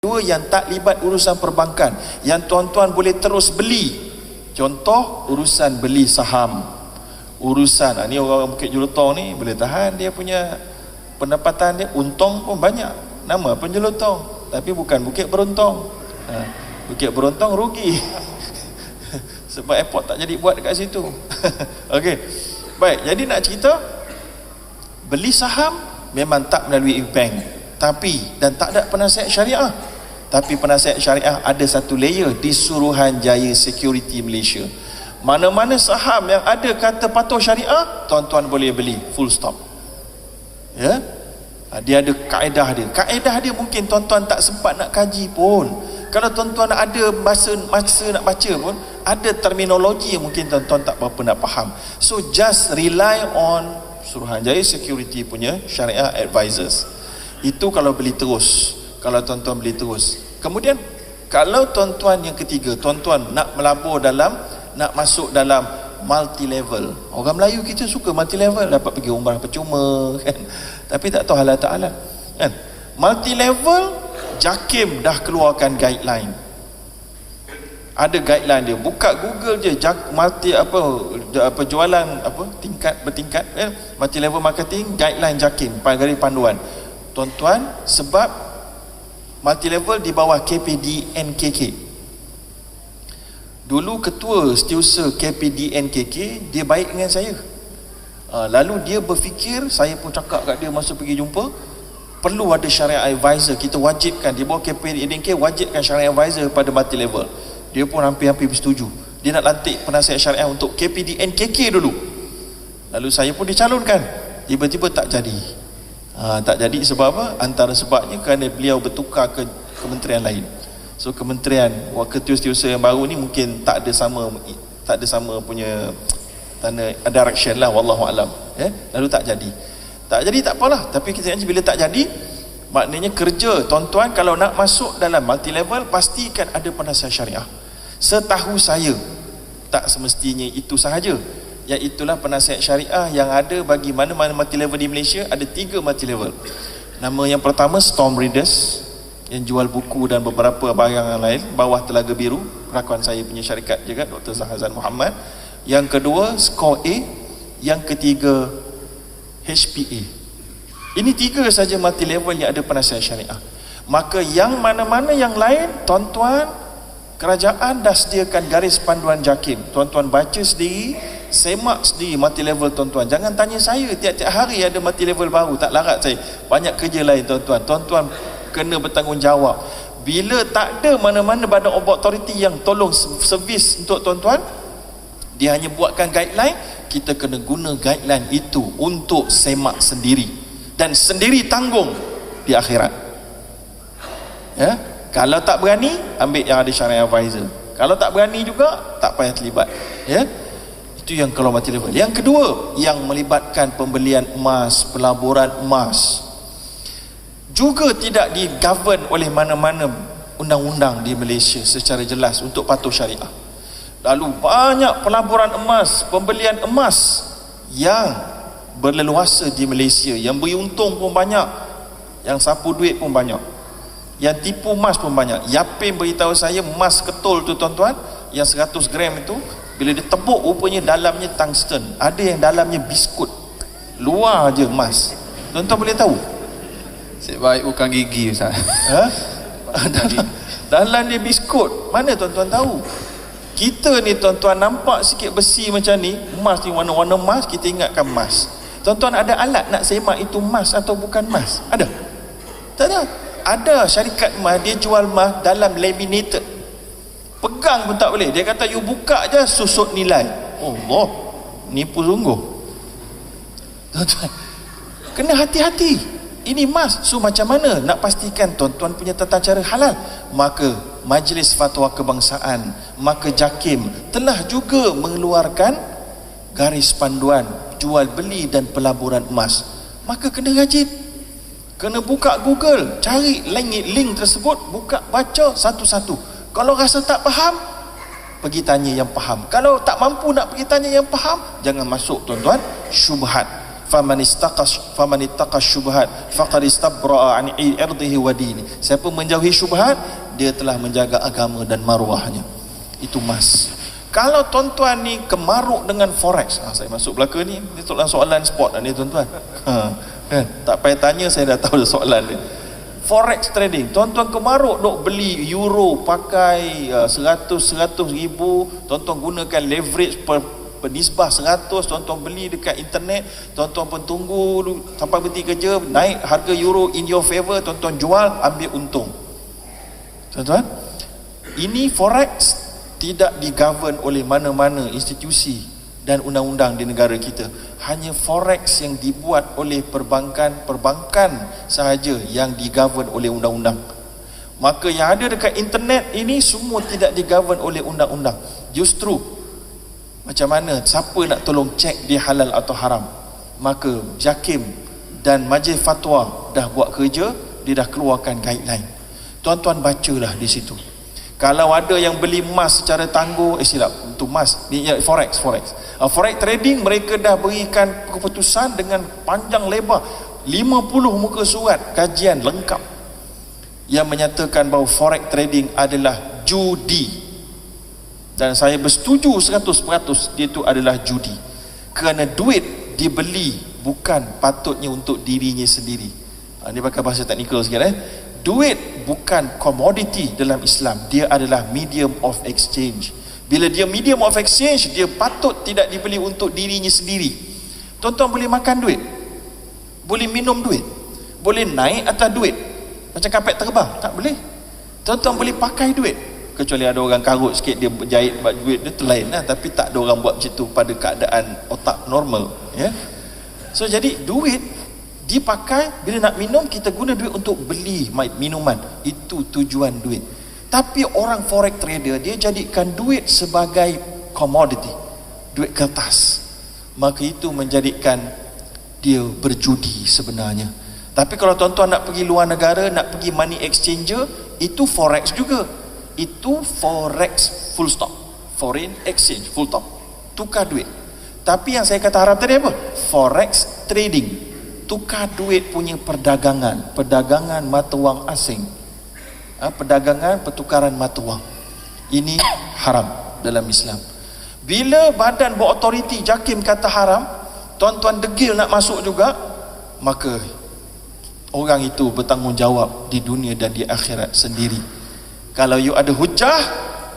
Dua, yang tak libat urusan perbankan, yang tuan-tuan boleh terus beli. Contoh, urusan beli saham. Urusan, ni orang Bukit Jelutong ni boleh tahan, dia punya pendapatan dia, untung pun banyak. Nama pun Jelutong, tapi bukan Bukit Beruntong. Bukit Beruntong rugi sebab airport tak jadi buat dekat situ. Okey. Baik, jadi nak cerita, beli saham memang tak melalui bank, tapi dan tak ada penasihat syariah. Tapi penasihat syariah ada satu layer di Suruhanjaya Security Malaysia. Mana-mana saham yang ada kata patuh syariah, tuan-tuan boleh beli, full stop. Ya? Dia ada kaedah dia. Kaedah dia mungkin tuan-tuan tak sempat nak kaji pun. Kalau tuan-tuan ada masa nak baca pun, ada terminologi yang mungkin tuan-tuan tak berapa nak faham. So just rely on Suruhanjaya Security punya syariah advisors. Itu kalau beli terus, kalau tuan-tuan beli terus. Kemudian kalau tuan-tuan yang ketiga, tuan-tuan nak melabur dalam, nak masuk dalam multi level. Orang Melayu kita suka multi level, dapat pergi umrah percuma kan. Tapi tak tahu halal tak halal kan. Multi level, JAKIM dah keluarkan guideline. Ada guideline dia. Buka Google je, multi apa jualan apa tingkat bertingkat kan? Multi level marketing, guideline JAKIM, garis panduan. Tuan-tuan, sebab multi level di bawah KPD NKK. Dulu ketua setiausaha KPD NKK, dia baik dengan saya. Lalu dia berfikir, saya pun cakap kat dia masa pergi jumpa, perlu ada syariah advisor. Kita wajibkan, di bawah KPD NKK wajibkan syariah advisor pada multi level. Dia pun hampir-hampir bersetuju. Dia nak lantik penasihat syariah untuk KPD NKK dulu. Lalu saya pun dicalonkan. Tiba-tiba tak jadi. Tak jadi sebab apa? Antara sebabnya kerana beliau bertukar ke kementerian lain. So kementerian setiausaha yang baru ni mungkin tak ada sama punya direction lah, wallahu alam. Lalu tak jadi. Tak jadi tak apalah, tapi kita janji bila tak jadi, maknanya kerja tuan-tuan kalau nak masuk dalam multi level, pastikan ada penasihat syariah. Setahu saya tak semestinya itu sahaja. Iaitulah penasihat syariah yang ada bagi mana-mana multi level di Malaysia. Ada 3 multi level. Nama yang pertama Storm Readers, yang jual buku dan beberapa barang yang lain, bawah Telaga Biru, rakan saya punya syarikat juga, Dr. Zahazan Muhammad. Yang kedua Score A, yang ketiga HPA. Ini 3 saja multi level yang ada penasihat syariah. Maka yang mana-mana yang lain, tuan-tuan, kerajaan dah sediakan garis panduan JAKIM. Tuan-tuan baca sendiri, semak sendiri multi level tuan-tuan. Jangan tanya saya, tiap-tiap hari ada multi level baru, tak larat saya. Banyak kerja lain tuan-tuan. Tuan-tuan kena bertanggungjawab. Bila tak ada mana-mana badan authority yang tolong servis untuk tuan-tuan, dia hanya buatkan guideline, kita kena guna guideline itu untuk semak sendiri dan sendiri tanggung di akhirat. Ya, kalau tak berani, ambil yang ada syariah advisor. Kalau tak berani juga, tak payah terlibat. Ya, itu yang kalau multi level. Yang kedua, yang melibatkan pembelian emas, pelaburan emas, juga tidak di-govern oleh mana-mana undang-undang di Malaysia secara jelas untuk patuh syariah. Lalu banyak pelaburan emas, pembelian emas yang berleluasa di Malaysia, yang beri untung pun banyak, yang sapu duit pun banyak, yang tipu emas pun banyak. Yapin beritahu saya emas ketul tu tuan-tuan, yang 100 gram itu, bila dia tebuk rupanya dalamnya tungsten, ada yang dalamnya biskut, luar je emas. Tuan-tuan boleh tahu? Cik baik bukan gigi Ustaz. Dalam dia biskut. Mana tuan-tuan tahu? Kita ni tuan-tuan nampak sikit besi macam ni, emas ni warna-warna emas, kita ingatkan emas. Tuan-tuan ada alat nak semak itu emas atau bukan emas? Ada? Tak ada. Ada syarikat emas, dia jual emas dalam laminated. Pegang pun tak boleh. Dia kata you buka je susut nilai. Allah, nipu sungguh. Tuan-tuan, kena hati-hati. Ini emas. So macam mana nak pastikan tuan-tuan punya tata cara halal? Maka Majlis Fatwa Kebangsaan, maka JAKIM telah juga mengeluarkan garis panduan jual beli dan pelaburan emas. Maka kena rajin, kena buka Google, cari link tersebut, buka, baca satu-satu. Kalau rasa tak faham, pergi tanya yang faham. Kalau tak mampu nak pergi tanya yang faham, jangan masuk tuan-tuan syubhat. faman ittaqa syubhat faqad istabra'a an irdihi wa dini. Siapa menjauhi syubhat, dia telah menjaga agama dan maruahnya. Itu emas. Kalau tuan-tuan ni kemaruk dengan forex, saya masuk belaka ni soalan sport ni tuan-tuan. Kan? Tak payah tanya, saya dah tahu soalan dia. Forex trading, tuan-tuan kemaruk duk beli euro pakai 100 ribu, tuan-tuan gunakan leverage penisbah 100, tuan-tuan beli dekat internet, tuan-tuan pun tunggu sampai berhenti kerja, naik harga euro in your favor, tuan-tuan jual, ambil untung. Tuan-tuan, ini forex tidak digovern oleh mana-mana institusi dan undang-undang di negara kita. Hanya forex yang dibuat oleh perbankan sahaja yang digovern oleh undang-undang. Maka yang ada dekat internet ini semua tidak digovern oleh undang-undang. Justru macam mana, siapa nak tolong cek dia halal atau haram? Maka JAKIM dan Majlis Fatwa dah buat kerja, dia dah keluarkan guideline. Tuan-tuan bacalah di situ. Kalau ada yang beli emas secara tangguh, silap, itu emas ni, forex trading, mereka dah berikan keputusan dengan panjang lebar, 50 muka surat kajian lengkap yang menyatakan bahawa forex trading adalah judi. Dan saya bersetuju 100% dia itu adalah judi, kerana duit dibeli bukan patutnya untuk dirinya sendiri. Ini pakai bahasa teknikal sikit. Duit bukan komoditi dalam Islam, dia adalah medium of exchange. Bila dia medium of exchange, dia patut tidak dibeli untuk dirinya sendiri. Tuan-tuan boleh makan duit, boleh minum duit, boleh naik atas duit macam kapet terbang, tak boleh. Tuan-tuan boleh pakai duit, kecuali ada orang karut sikit, dia jahit buat duit dia terlain lah. Tapi tak ada orang buat macam tu pada keadaan otak normal, ya. So jadi duit dipakai, bila nak minum kita guna duit untuk beli minuman, itu tujuan duit. Tapi orang forex trader, dia jadikan duit sebagai komoditi, duit kertas. Maka itu menjadikan dia berjudi sebenarnya. Tapi kalau tuan-tuan nak pergi luar negara, nak pergi money exchanger, itu forex juga. Itu forex full stop, foreign exchange full stop, tukar duit. Tapi yang saya kata haram tadi apa? Forex trading, tukar duit punya perdagangan mata wang asing, perdagangan pertukaran mata wang. Ini haram dalam Islam. Bila badan berautoriti JAKIM kata haram, tuan-tuan degil nak masuk juga, maka orang itu bertanggungjawab di dunia dan di akhirat sendiri. Kalau you ada hujah,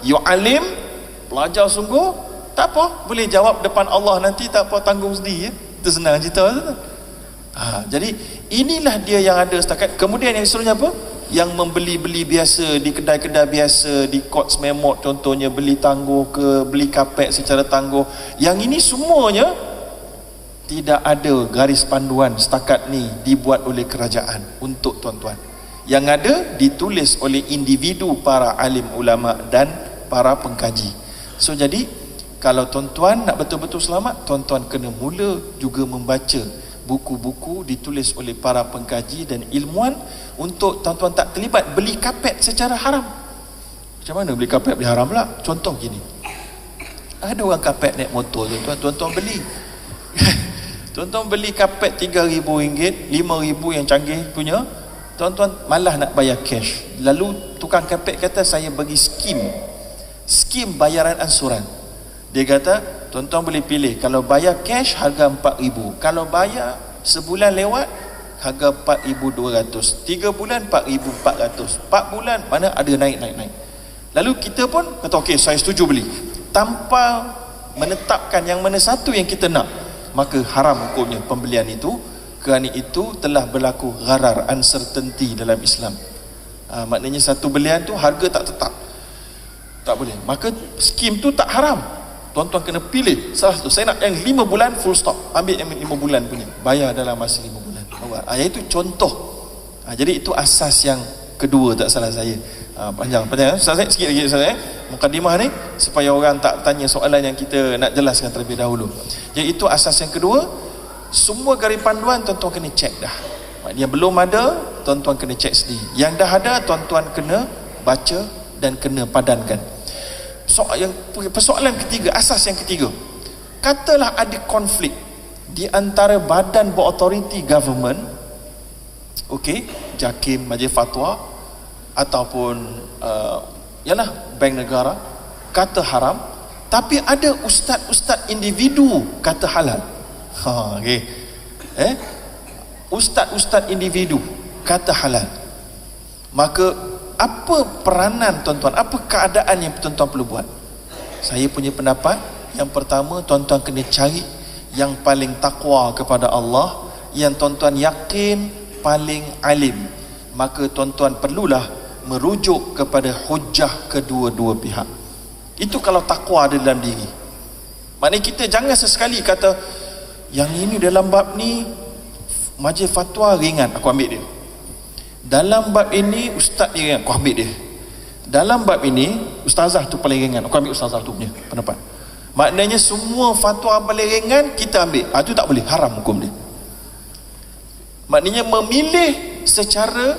you alim, belajar sungguh, tak apa, boleh jawab depan Allah nanti, tak apa, tanggung sendiri, ya. Itu senang cerita. Jadi inilah dia yang ada setakat. Kemudian yang seterusnya apa? Yang membeli-beli biasa di kedai-kedai biasa, di Courts Memot contohnya, beli tangguh ke, beli kapet secara tangguh. Yang ini semuanya tidak ada garis panduan setakat ni dibuat oleh kerajaan untuk tuan-tuan. Yang ada ditulis oleh individu para alim ulama dan para pengkaji. So jadi kalau tuan-tuan nak betul-betul selamat, tuan-tuan kena mula juga membaca buku-buku ditulis oleh para pengkaji dan ilmuwan, untuk tuan-tuan tak terlibat beli kapet secara haram. Macam mana beli kapet beli haram pula? Contoh gini, ada orang kapet naik motor, tuan-tuan beli tuan-tuan beli kapet RM3,000, RM5,000 yang canggih punya, tuan-tuan malah nak bayar cash. Lalu tukang kapet kata saya bagi skim bayaran ansuran. Dia kata tuan-tuan boleh pilih, kalau bayar cash harga RM4,000, kalau bayar sebulan lewat harga RM4,200, 3 bulan RM4,400, 4 bulan mana ada naik. Lalu kita pun kata okey, saya setuju beli, tanpa menetapkan yang mana satu yang kita nak, maka haram hukumnya pembelian itu. Kerana itu telah berlaku gharar, uncertainty dalam Islam. Maknanya satu belian tu harga tak tetap, tak boleh. Maka skim tu tak haram. Tuan-tuan kena pilih salah satu. Saya nak yang 5 bulan full stop, ambil yang 5 bulan punya, bayar dalam masa 5 bulan. Itu contoh. Jadi itu asas yang kedua, tak salah saya. Panjang Ustaz, sikit lagi Ustaz, mukadimah ni supaya orang tak tanya soalan yang kita nak jelaskan terlebih dahulu. Jadi itu asas yang kedua. Semua garis panduan tuan-tuan kena cek dah. Yang belum ada, tuan-tuan kena cek sendiri. Yang dah ada, tuan-tuan kena baca dan kena padankan. Persoalan ketiga, asas yang ketiga, katalah ada konflik di antara badan berautoriti government, okey, JAKIM, Majlis Fatwa ataupun yalah bank negara kata haram, tapi ada ustaz-ustaz individu kata halal. Okey. Ustaz-ustaz individu kata halal. Maka apa peranan tuan-tuan, apa keadaan yang tuan-tuan perlu buat? Saya punya pendapat, yang pertama, tuan-tuan kena cari yang paling takwa kepada Allah, yang tuan-tuan yakin paling alim. Maka tuan-tuan perlulah merujuk kepada hujah kedua-dua pihak. Itu kalau takwa ada dalam diri. Maknanya kita jangan sesekali kata, yang ini dalam bab ni majlis fatwa ringan, aku ambil dia. Dalam bab ini ustaz dia ringan, aku ambil dia. Dalam bab ini ustazah tu paling ringan, aku ambil ustazah tu punya pendapat. Maknanya semua fatwa paling ringan kita ambil. Itu tak boleh, haram hukum dia. Maknanya memilih secara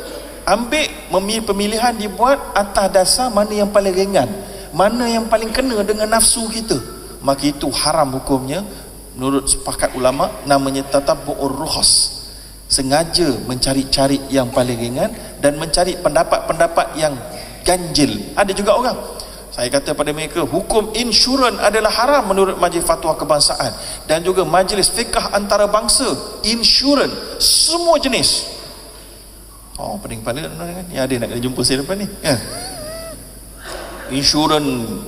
pemilihan dibuat atas dasar mana yang paling ringan, mana yang paling kena dengan nafsu kita, maka itu haram hukumnya menurut sepakat ulama. Namanya tatabbu'ur rukhas, sengaja mencari-cari yang paling ringan dan mencari pendapat-pendapat yang ganjil. Ada juga orang, saya kata pada mereka, hukum insurans adalah haram menurut Majlis Fatwa Kebangsaan dan juga Majlis Fiqh Antarabangsa. Insurans semua jenis. Pening kepala ni, ada nak kena jumpa saya depan ni kan? Insurans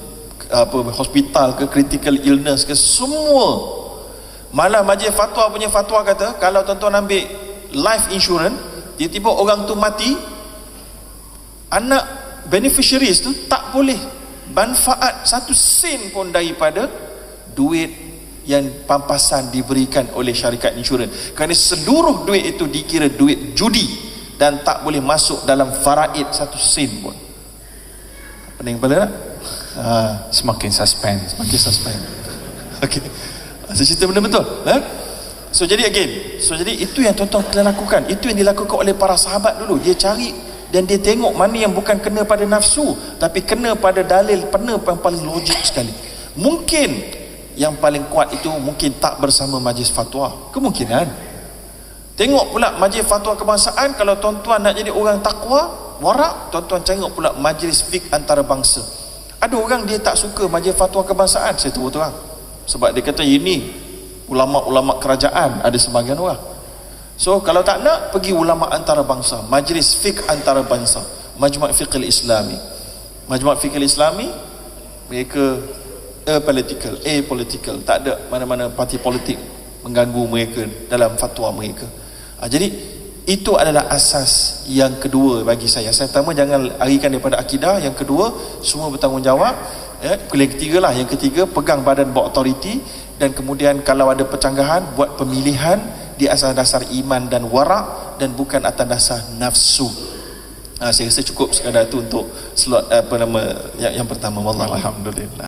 hospital ke, critical illness ke, semua. Malah Majlis Fatwa punya fatwa kata, kalau tuan-tuan ambil life insurance, tiba-tiba orang tu mati, anak beneficiaries tu tak boleh manfaat 1 sen pun daripada duit yang pampasan diberikan oleh syarikat insurans, kerana seluruh duit itu dikira duit judi dan tak boleh masuk dalam faraid 1 sen pun. Pening kepala tak? Semakin suspense. Okey, saya cerita benda betul. So jadi itu yang tuan-tuan kena lakukan. Itu yang dilakukan oleh para sahabat dulu. Dia cari dan dia tengok mana yang bukan kena pada nafsu, tapi kena pada dalil, yang paling logik sekali. Mungkin yang paling kuat itu mungkin tak bersama Majlis Fatwa, kemungkinan. Tengok pula Majlis Fatwa Kebangsaan, kalau tuan-tuan nak jadi orang takwa, warak, tuan-tuan tengok pula Majlis Fiqh Antarabangsa. Ada orang dia tak suka Majlis Fatwa Kebangsaan, saya tahu terang, sebab dia kata ini ulama-ulama kerajaan, ada sebahagian orang. So kalau tak nak, pergi ulama antarabangsa, Majlis Fiqh Antarabangsa, Majmu' Fiqh Islami. Majmu' Fiqh Islami, mereka apolitical, tak ada mana-mana parti politik mengganggu mereka dalam fatwa mereka. Jadi itu adalah asas yang kedua bagi saya. Asas pertama, jangan larikan daripada akidah. Yang kedua, semua bertanggungjawab. Yang ketiga, pegang badan berautoriti. Dan kemudian kalau ada percanggahan, buat pemilihan di atas dasar iman dan warak dan bukan atas dasar nafsu. Saya rasa cukup sekadar itu untuk slot yang pertama. Wallahu alhamdulillah.